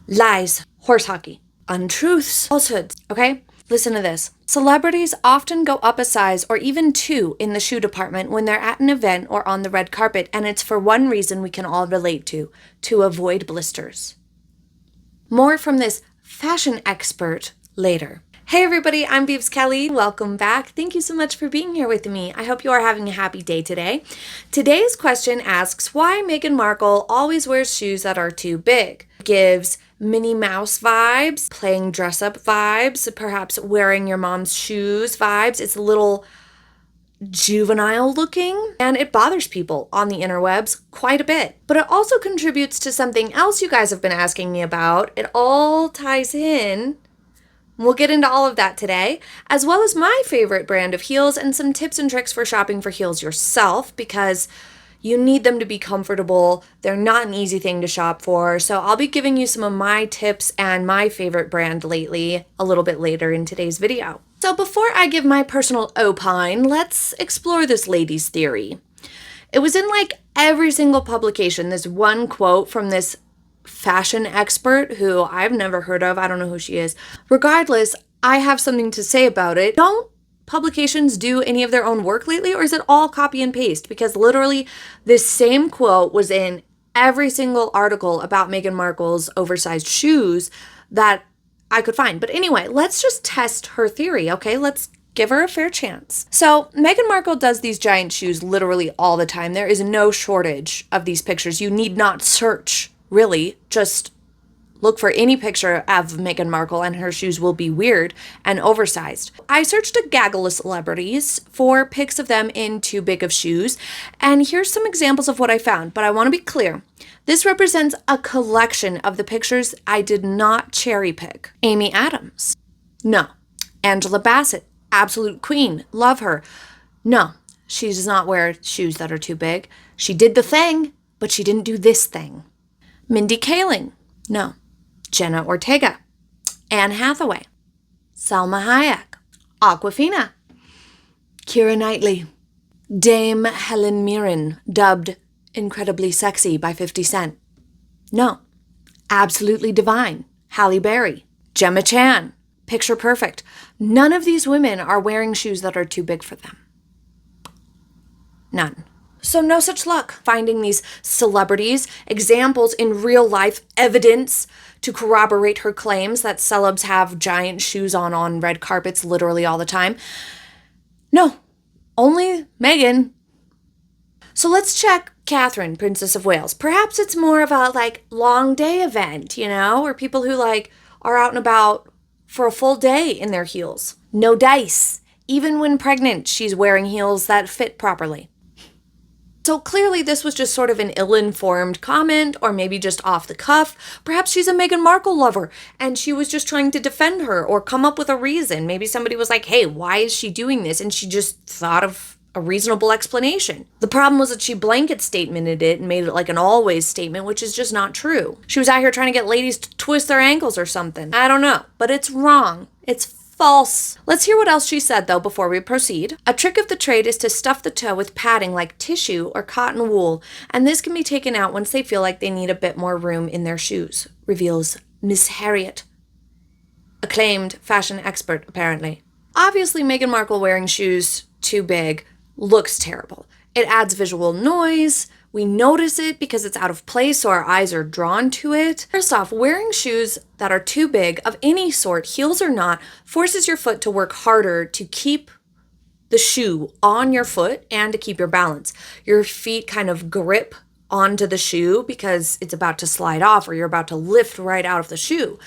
Lies, horse hockey, untruths, falsehoods, okay? Listen to this. Celebrities often go up a size or even two in the shoe department when they're at an event or on the red carpet, and it's for one reason we can all relate to avoid blisters. More from this fashion expert later. Hey everybody, I'm Beebs Kelley. Welcome back. Thank you so much for being here with me. I hope you are having a happy day today. Today's question asks why Meghan Markle always wears shoes that are too big. Gives Minnie Mouse vibes, playing dress up vibes, perhaps wearing your mom's shoes vibes. It's a little juvenile looking, and it bothers people on the interwebs quite a bit. But it also contributes to something else you guys have been asking me about. It all ties in. We'll get into all of that today, as well as my favorite brand of heels and some tips and tricks for shopping for heels yourself, because you need them to be comfortable. They're not an easy thing to shop for. So I'll be giving you some of my tips and my favorite brand lately a little bit later in today's video. So before I give my personal opine, let's explore this lady's theory. It was in like every single publication, this one quote from this fashion expert who I've never heard of. I don't know who she is. Regardless, I have something to say about it. Don't publications do any of their own work lately, or is it all copy and paste? Because literally this same quote was in every single article about Meghan Markle's oversized shoes that I could find. But anyway, let's just test her theory, okay? Let's give her a fair chance. So Meghan Markle does these giant shoes literally all the time. There is no shortage of these pictures. You need not search, really. Just look for any picture of Meghan Markle and her shoes will be weird and oversized. I searched a gaggle of celebrities for pics of them in too big of shoes, and here's some examples of what I found, but I want to be clear. This represents a collection of the pictures I did not cherry pick. Amy Adams. No. Angela Bassett. Absolute queen. Love her. No. She does not wear shoes that are too big. She did the thing, but she didn't do this thing. Mindy Kaling. No. Jenna Ortega, Anne Hathaway, Salma Hayek, Awkwafina, Keira Knightley, Dame Helen Mirren, dubbed incredibly sexy by 50 Cent. No. Absolutely divine, Halle Berry, Gemma Chan, picture perfect. None of these women are wearing shoes that are too big for them. None. So no such luck finding these celebrities, examples in real life, evidence to corroborate her claims that celebs have giant shoes on red carpets literally all the time. No, only Meghan. So let's check Catherine, Princess of Wales. Perhaps it's more of a long day event, where people who are out and about for a full day in their heels. No dice. Even when pregnant, she's wearing heels that fit properly. So clearly this was just sort of an ill-informed comment, or maybe just off the cuff. Perhaps she's a Meghan Markle lover and she was just trying to defend her or come up with a reason. Maybe somebody was like, hey, why is she doing this? And she just thought of a reasonable explanation. The problem was that she blanket statemented it and made it like an always statement, which is just not true. She was out here trying to get ladies to twist their ankles or something. I don't know, but it's wrong. It's false. Let's hear what else she said, though, before we proceed. A trick of the trade is to stuff the toe with padding like tissue or cotton wool, and this can be taken out once they feel like they need a bit more room in their shoes, reveals Miss Harriet, acclaimed fashion expert, apparently. Obviously, Meghan Markle wearing shoes too big looks terrible. It adds visual noise. We notice it because it's out of place, so our eyes are drawn to it. First off, wearing shoes that are too big of any sort, heels or not, forces your foot to work harder to keep the shoe on your foot and to keep your balance. Your feet kind of grip onto the shoe because it's about to slide off or you're about to lift right out of the shoe.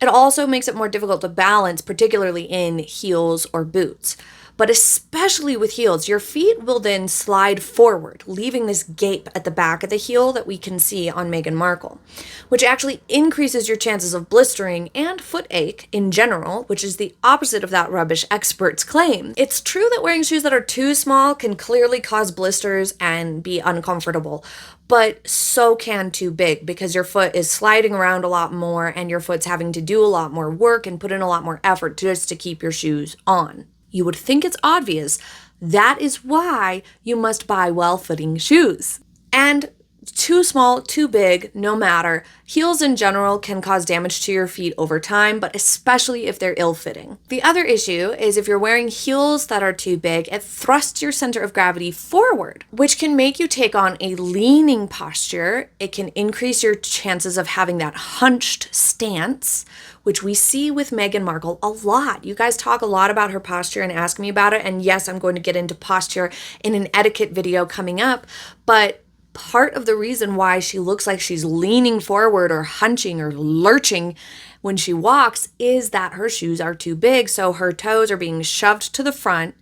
It also makes it more difficult to balance, particularly in heels or boots. But especially with heels, your feet will then slide forward, leaving this gape at the back of the heel that we can see on Meghan Markle, which actually increases your chances of blistering and foot ache in general, which is the opposite of that rubbish expert's claim. It's true that wearing shoes that are too small can clearly cause blisters and be uncomfortable, but so can too big because your foot is sliding around a lot more and your foot's having to do a lot more work and put in a lot more effort just to keep your shoes on. You would think it's obvious. That is why you must buy well-fitting shoes. And too small, too big, no matter. Heels in general can cause damage to your feet over time, but especially if they're ill-fitting. The other issue is if you're wearing heels that are too big, it thrusts your center of gravity forward, which can make you take on a leaning posture. It can increase your chances of having that hunched stance, which we see with Meghan Markle a lot. You guys talk a lot about her posture and ask me about it. And yes, I'm going to get into posture in an etiquette video coming up, but part of the reason why she looks like she's leaning forward or hunching or lurching when she walks is that her shoes are too big. So her toes are being shoved to the front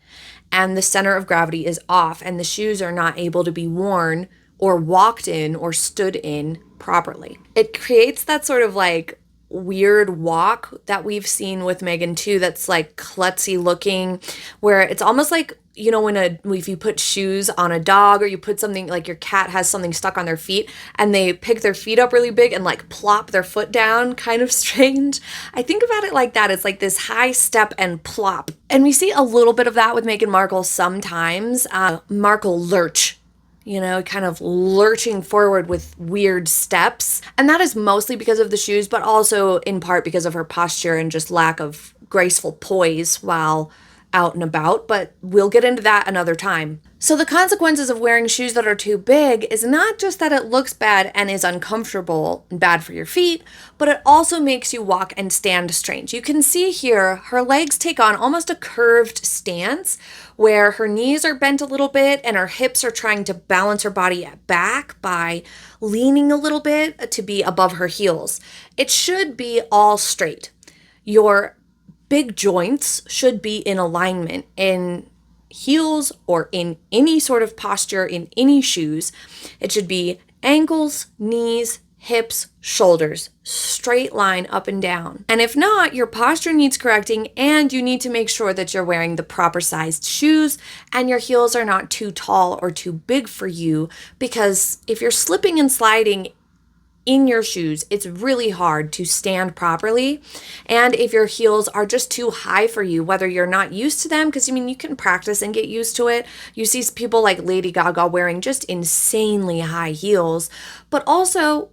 and the center of gravity is off, and the shoes are not able to be worn or walked in or stood in properly. It creates that sort of like weird walk that we've seen with Meghan too, that's like klutzy looking, where it's almost like, you know, if you put shoes on a dog, or you put something like your cat has something stuck on their feet and they pick their feet up really big and like plop their foot down, kind of strange. I think about it like that. It's like this high step and plop. And we see a little bit of that with Meghan Markle sometimes. Markle Lurch, you know, kind of lurching forward with weird steps. And that is mostly because of the shoes, but also in part because of her posture and just lack of graceful poise while out and about, but we'll get into that another time. So the consequences of wearing shoes that are too big is not just that it looks bad and is uncomfortable and bad for your feet, but it also makes you walk and stand strange. You can see here, her legs take on almost a curved stance where her knees are bent a little bit and her hips are trying to balance her body back by leaning a little bit to be above her heels. It should be all straight. Your big joints should be in alignment in heels or in any sort of posture in any shoes. It should be ankles, knees, hips, shoulders, straight line up and down. And if not, your posture needs correcting, and you need to make sure that you're wearing the proper sized shoes and your heels are not too tall or too big for you, because if you're slipping and sliding in your shoes, it's really hard to stand properly. And if your heels are just too high for you, whether you're not used to them, because I mean, you can practice and get used to it. You see people like Lady Gaga wearing just insanely high heels, but also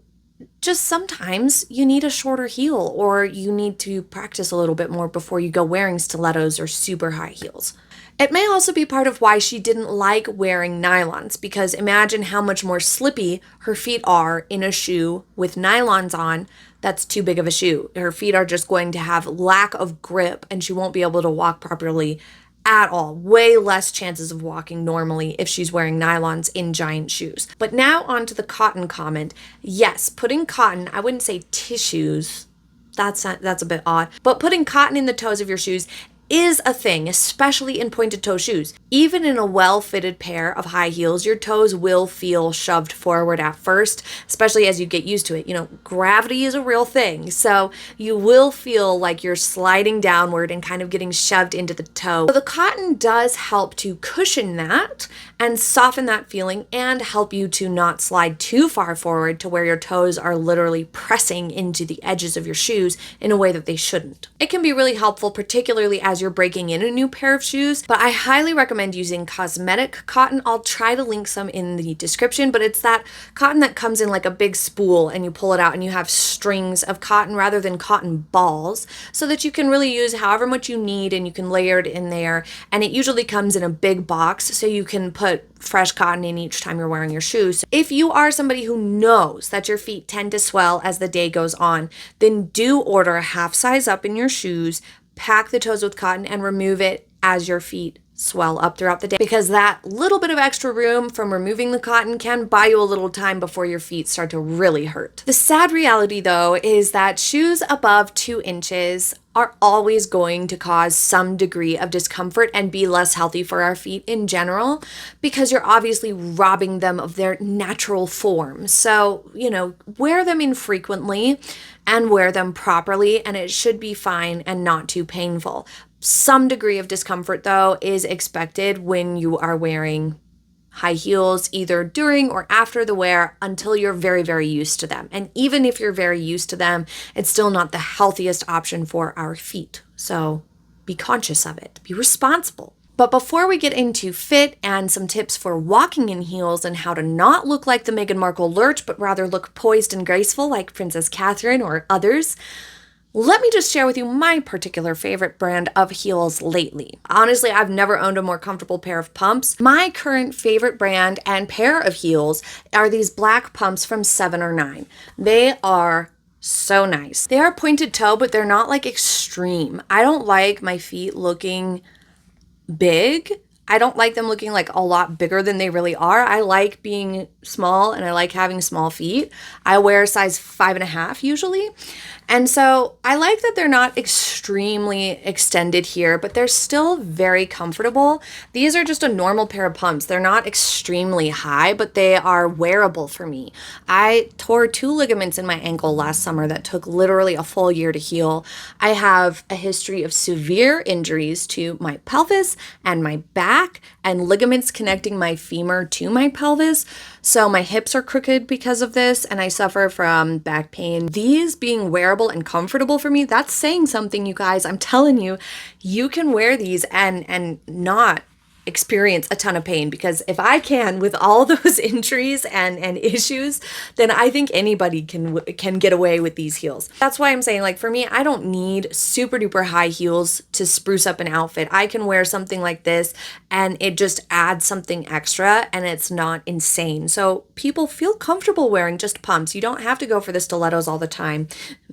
just sometimes you need a shorter heel, or you need to practice a little bit more before you go wearing stilettos or super high heels. It may also be part of why she didn't like wearing nylons, because imagine how much more slippy her feet are in a shoe with nylons on. That's too big of a shoe. Her feet are just going to have lack of grip and she won't be able to walk properly at all. Way less chances of walking normally if she's wearing nylons in giant shoes. But now on to the cotton comment. Yes, putting cotton, I wouldn't say tissues. That's a bit odd. But putting cotton in the toes of your shoes is a thing, especially in pointed toe shoes. Even in a well-fitted pair of high heels, your toes will feel shoved forward at first, especially as you get used to it. You know, gravity is a real thing, so you will feel like you're sliding downward and kind of getting shoved into the toe. So the cotton does help to cushion that and soften that feeling and help you to not slide too far forward to where your toes are literally pressing into the edges of your shoes in a way that they shouldn't. It can be really helpful, particularly as you're breaking in a new pair of shoes, but I highly recommend using cosmetic cotton. I'll try to link some in the description, but it's that cotton that comes in like a big spool and you pull it out and you have strings of cotton rather than cotton balls, so that you can really use however much you need and you can layer it in there. And it usually comes in a big box, so you can put fresh cotton in each time you're wearing your shoes. If you are somebody who knows that your feet tend to swell as the day goes on, then do order a half size up in your shoes, pack the toes with cotton, and remove it as your feet swell up throughout the day, because that little bit of extra room from removing the cotton can buy you a little time before your feet start to really hurt. The sad reality, though, is that shoes above 2 inches are always going to cause some degree of discomfort and be less healthy for our feet in general, because you're obviously robbing them of their natural form. So, you know, wear them infrequently and wear them properly, and it should be fine and not too painful. Some degree of discomfort, though, is expected when you are wearing high heels, either during or after the wear, until you're very, very used to them. And even if you're very used to them, it's still not the healthiest option for our feet. So be conscious of it. Be responsible. But before we get into fit and some tips for walking in heels and how to not look like the Meghan Markle Lurch, but rather look poised and graceful like Princess Catherine or others, let me just share with you my particular favorite brand of heels lately. Honestly, I've never owned a more comfortable pair of pumps. My current favorite brand and pair of heels are these black pumps from 7 or 9. They are so nice. They are pointed toe, but they're not like extreme. I don't like my feet looking big. I don't like them looking like a lot bigger than they really are. I like being small and I like having small feet. I wear size 5.5 usually. And so I like that they're not extremely extended here, but they're still very comfortable. These are just a normal pair of pumps. They're not extremely high, but they are wearable for me. I tore 2 ligaments in my ankle last summer that took literally a full year to heal. I have a history of severe injuries to my pelvis and my back and ligaments connecting my femur to my pelvis. So my hips are crooked because of this and I suffer from back pain. These being wearable and comfortable for me, that's saying something, you guys. I'm telling you, you can wear these and not experience a ton of pain, because if I can with all those injuries and issues, then I think anybody can get away with these heels. That's why I'm saying, like, for me, I don't need super duper high heels to spruce up an outfit. I can wear something like this and it just adds something extra and it's not insane. So people feel comfortable wearing just pumps. You don't have to go for the stilettos all the time,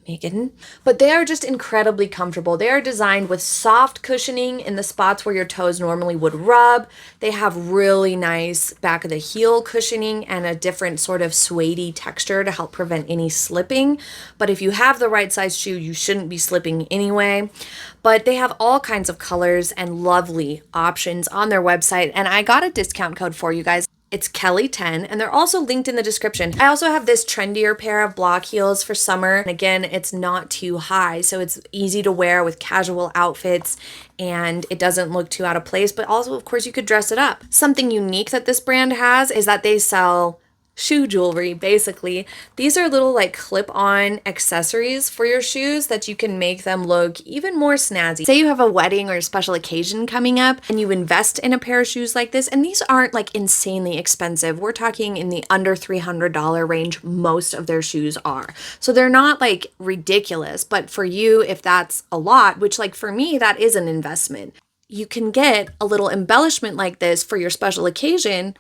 Meghan. But they are just incredibly comfortable. They are designed with soft cushioning in the spots where your toes normally would rub. They have really nice back of the heel cushioning and a different sort of suede texture to help prevent any slipping. But if you have the right size shoe, you shouldn't be slipping anyway. But they have all kinds of colors and lovely options on their website. And I got a discount code for you guys. It's Kelley 10, and they're also linked in the description. I also have this trendier pair of block heels for summer. And again, it's not too high, so it's easy to wear with casual outfits and it doesn't look too out of place, but also, of course, you could dress it up. Something unique that this brand has is that they sell shoe jewelry, basically. These are little like clip-on accessories for your shoes that you can make them look even more snazzy. Say you have a wedding or a special occasion coming up and you invest in a pair of shoes like this, and these aren't like insanely expensive. We're talking in the under $300 range, most of their shoes are. So they're not like ridiculous, but for you, if that's a lot, which like for me, that is an investment, you can get a little embellishment like this for your special occasion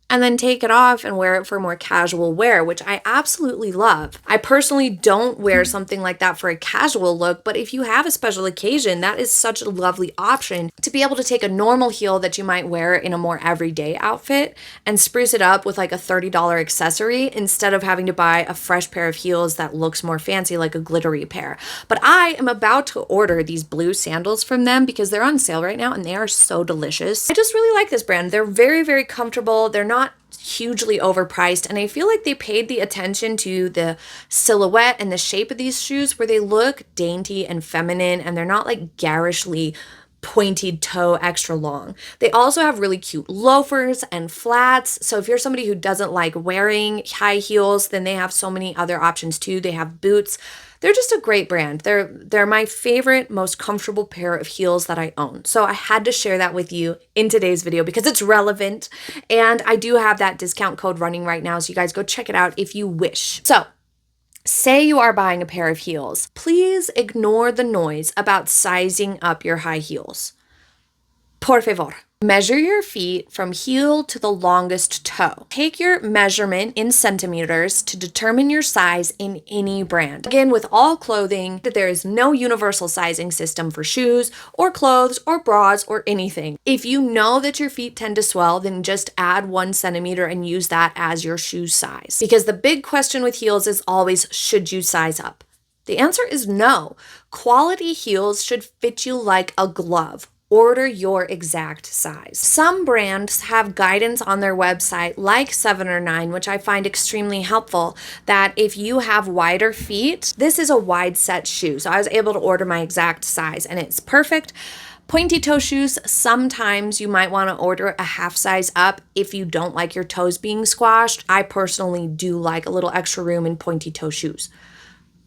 and then take it off and wear it for more casual wear, which I absolutely love. I personally don't wear something like that for a casual look, but if you have a special occasion, that is such a lovely option to be able to take a normal heel that you might wear in a more everyday outfit and spruce it up with like a $30 accessory instead of having to buy a fresh pair of heels that looks more fancy like a glittery pair. But I am about to order these blue sandals from them because they're on sale right now and they are so delicious. I just really like this brand. They're very, very comfortable. They're not hugely overpriced, and I feel like they paid the attention to the silhouette and the shape of these shoes where they look dainty and feminine and they're not like garishly pointed toe extra long. They also have really cute loafers and flats. So if you're somebody who doesn't like wearing high heels, then they have so many other options too. They have boots. They're just a great brand. They're my favorite, most comfortable pair of heels that I own. So I had to share that with you in today's video because it's relevant. And I do have that discount code running right now. So you guys go check it out if you wish. So say you are buying a pair of heels. Please ignore the noise about sizing up your high heels. Por favor. Measure your feet from heel to the longest toe. Take your measurement in centimeters to determine your size in any brand. Again, with all clothing, that there is no universal sizing system for shoes or clothes or bras or anything. If you know that your feet tend to swell, then just add 1 centimeter and use that as your shoe size. Because the big question with heels is always, should you size up? The answer is no. Quality heels should fit you like a glove. Order your exact size. Some brands have guidance on their website like 7 or 9, which I find extremely helpful, that if you have wider feet, this is a wide set shoe. So I was able to order my exact size and it's perfect. Pointy toe shoes, sometimes you might want to order a half size up if you don't like your toes being squashed. I personally do like a little extra room in pointy toe shoes.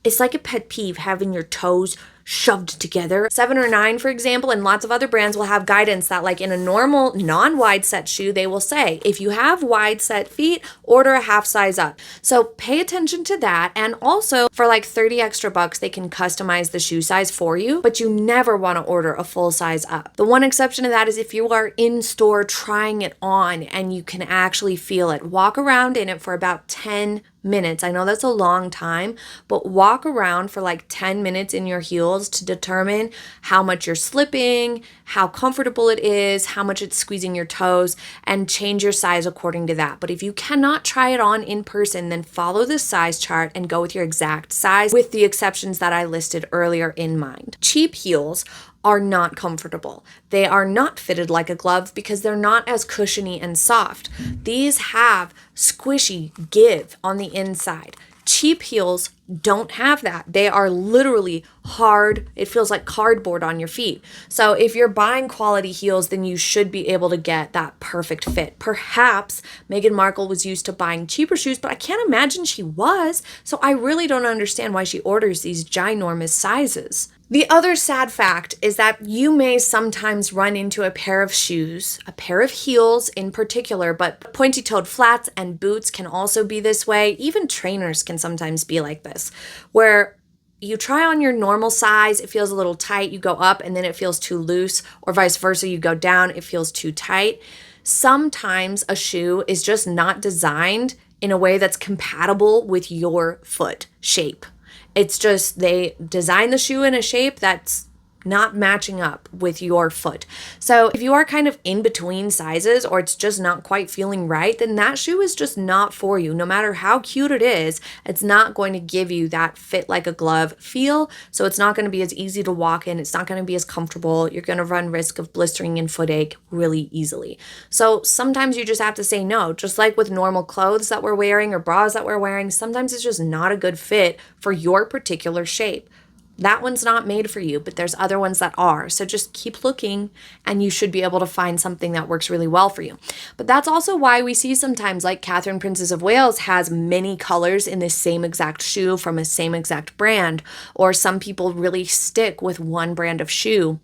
It's like a pet peeve having your toes shoved together. 7 or 9, for example, and lots of other brands will have guidance that like in a normal non-wide set shoe, they will say, if you have wide set feet, order a half size up. So pay attention to that. And also for like 30 extra bucks, they can customize the shoe size for you, but you never want to order a full size up. The one exception to that is if you are in store trying it on and you can actually feel it. Walk around in it for about 10 minutes. I know that's a long time, but walk around for like 10 minutes in your heels to determine how much you're slipping, how comfortable it is, how much it's squeezing your toes, and change your size according to that. But if you cannot try it on in person, then follow the size chart and go with your exact size with the exceptions that I listed earlier in mind. Cheap heels are not comfortable. They are not fitted like a glove because they're not as cushiony and soft. These have squishy give on the inside. Cheap heels don't have that. They are literally hard. It feels like cardboard on your feet. So if you're buying quality heels, then you should be able to get that perfect fit. Perhaps Meghan Markle was used to buying cheaper shoes, but I can't imagine she was. So I really don't understand why she orders these ginormous sizes. The other sad fact is that you may sometimes run into a pair of shoes, a pair of heels in particular, but pointy-toed flats and boots can also be this way. Even trainers can sometimes be like this, where you try on your normal size, it feels a little tight, you go up and then it feels too loose, or vice versa, you go down, it feels too tight. Sometimes a shoe is just not designed in a way that's compatible with your foot shape. It's just they design the shoe in a shape that's not matching up with your foot. So if you are kind of in between sizes or it's just not quite feeling right, then that shoe is just not for you. No matter how cute it is, it's not going to give you that fit like a glove feel. So it's not going to be as easy to walk in. It's not going to be as comfortable. You're going to run risk of blistering and foot ache really easily. So sometimes you just have to say no, just like with normal clothes that we're wearing or bras that we're wearing. Sometimes it's just not a good fit for your particular shape. That one's not made for you, but there's other ones that are. So just keep looking and you should be able to find something that works really well for you. But that's also why we see sometimes like Catherine Princess of Wales has many colors in the same exact shoe from the same exact brand, or some people really stick with one brand of shoe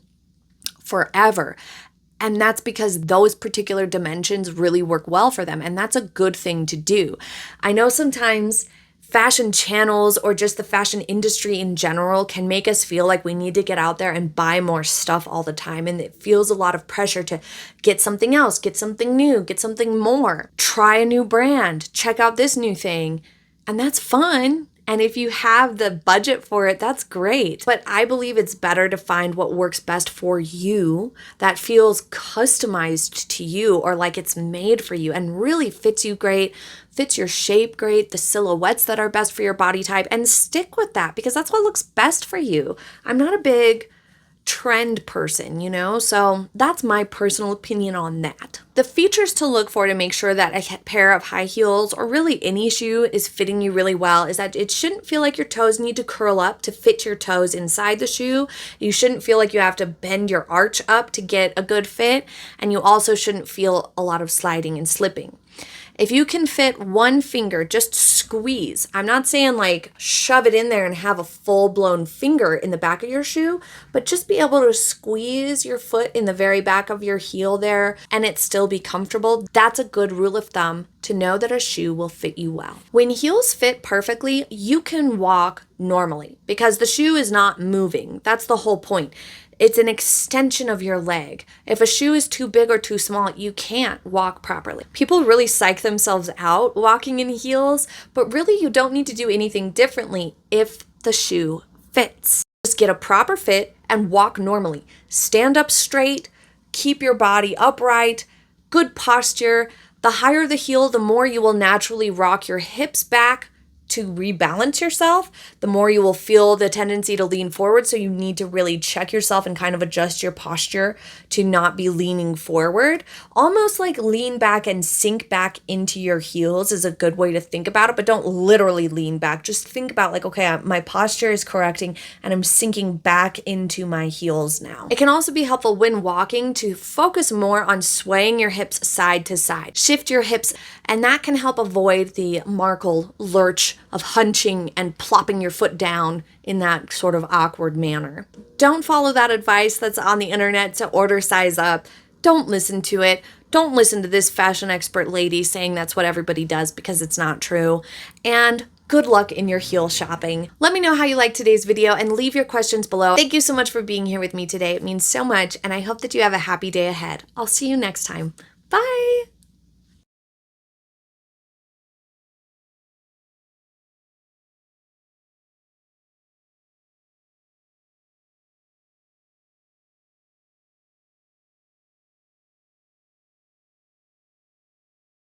forever. And that's because those particular dimensions really work well for them. And that's a good thing to do. I know sometimes fashion channels or just the fashion industry in general can make us feel like we need to get out there and buy more stuff all the time. And it feels a lot of pressure to get something else, get something new, get something more, try a new brand, check out this new thing. And that's fun. And if you have the budget for it, that's great. But I believe it's better to find what works best for you, that feels customized to you or like it's made for you and really fits you great, fits your shape great, the silhouettes that are best for your body type, and stick with that because that's what looks best for you. I'm not a big trend person, so that's my personal opinion on that. The features to look for to make sure that a pair of high heels or really any shoe is fitting you really well is that it shouldn't feel like your toes need to curl up to fit your toes inside the shoe. You shouldn't feel like you have to bend your arch up to get a good fit, and you also shouldn't feel a lot of sliding and slipping. If you can fit one finger, just squeeze. I'm not saying like shove it in there and have a full-blown finger in the back of your shoe, but just be able to squeeze your foot in the very back of your heel there and it still be comfortable. That's a good rule of thumb to know that a shoe will fit you well. When heels fit perfectly, you can walk normally because the shoe is not moving. That's the whole point. It's an extension of your leg. If a shoe is too big or too small, you can't walk properly. People really psych themselves out walking in heels, but really you don't need to do anything differently if the shoe fits. Just get a proper fit and walk normally. Stand up straight, keep your body upright, good posture. The higher the heel, the more you will naturally rock your hips back to rebalance yourself, the more you will feel the tendency to lean forward. So you need to really check yourself and kind of adjust your posture to not be leaning forward. Almost like lean back and sink back into your heels is a good way to think about it, but don't literally lean back. Just think about like, okay, my posture is correcting and I'm sinking back into my heels now. It can also be helpful when walking to focus more on swaying your hips side to side. Shift your hips, and that can help avoid the Markle Lurch much of hunching and plopping your foot down in that sort of awkward manner. Don't follow that advice that's on the internet to order size up. Don't listen to it. Don't listen to this fashion expert lady saying that's what everybody does, because it's not true. And good luck in your heel shopping. Let me know how you liked today's video and leave your questions below. Thank you so much for being here with me today. It means so much, and I hope that you have a happy day ahead. I'll see you next time. Bye!